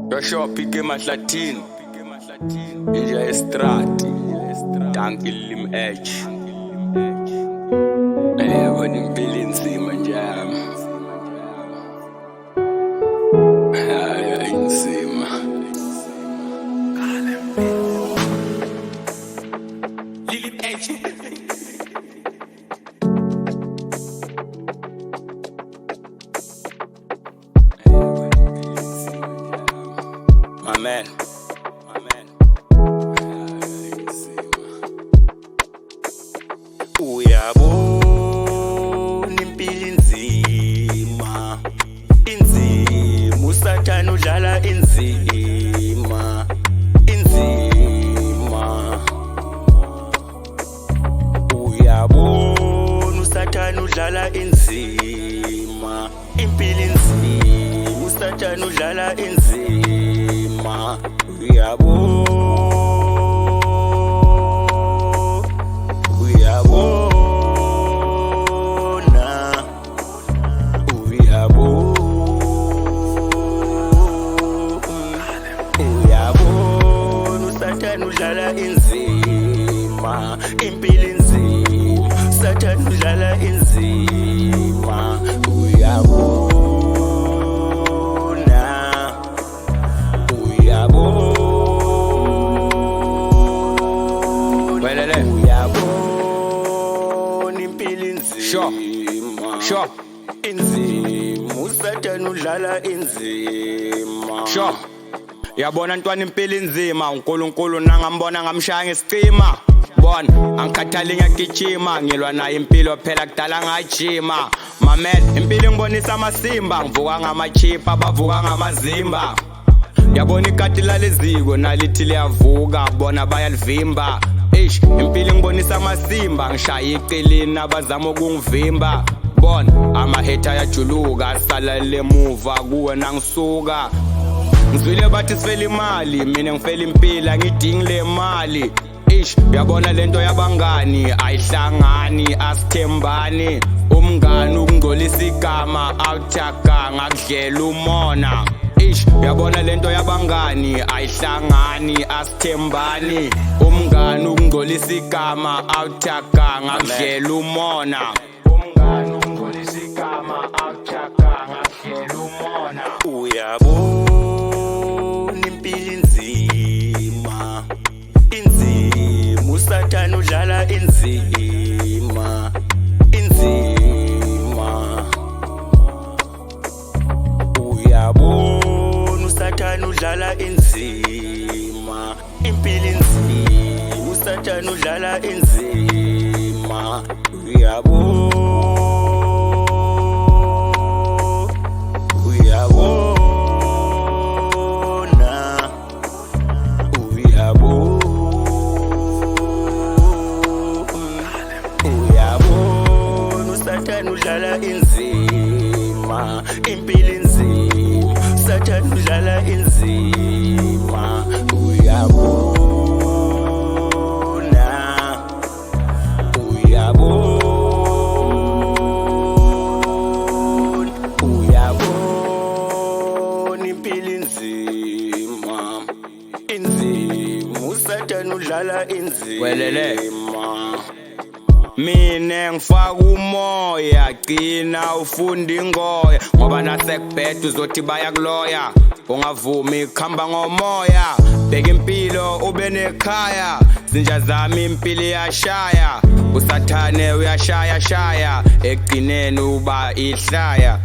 Joshua Pike Mahlathini Inja Estrati Danki Lim Edge Wena impilo inzima njami Hayi inzima Lim Edge My man. Uyabona impilo inzima, inzima, usathane udlala inzima, inzima. Uyabona usathane udlala inzima, impilo inzima, usathane udlala inzima. Uyabona usathane udlala inzima, impilo inzima, usathane udlala inzima. Uyabona impilo inzima, sure inzima, usathane udlala inzima. Sure yabona ntwana impilo inzima, uNkulunkulu nangambona ngamshaya ngesicima. Bona angikhathali ngiyagijima, ngilwa nayo impilo phela kudala ngajima. Mamela impilo ngibonisa amasimba, ngivuka ngamachipa bavuka ngamazimba. Yabona ikati laleziko nalithi liyavuka, bona bayalivimba. Impilo ngibonisa amasimba, ngishaya iqilini abazama ukungivimba. Bona amahetha ayajuluka, asala lemuva kuwe nangisuka. Ngizwile bathi sifela imali, mina ngifela impilo angidingi le mali. Uyabona lento yabangani ayihlangani asithembani. Umngani ukungcolisa igama awuthaka ngakudlela umona. Uyabona lento yabangani ayihlangani asithembani. Umngani ukungcolisa igama awuthaka ngakudlela umona. Umngani ukungcolisa igama awuthaka ngakudlela umona. Uyabona impilo inzima, inzima, usathane udlala inzima, inzima. Uyabona usathane udlala inzima, impilo inzima, usathane udlala inzima. Uyabona usathane udlala inzima, impilo inzima, usathane udlala inzima. Uyabona, uyabona impilo inzima, inzima, usathane udlala inzima. Mine ngifaka umoya, gcina ufunda ingoya, ngoba nasekubheda uzothi bayakuloya. Ungavumi kuhamba ngomoya, bheka impilo ube nekhaya. Zinja zami impilo iyashaya, usathane uyashaya shaya, ekugcineni uba ihlaya.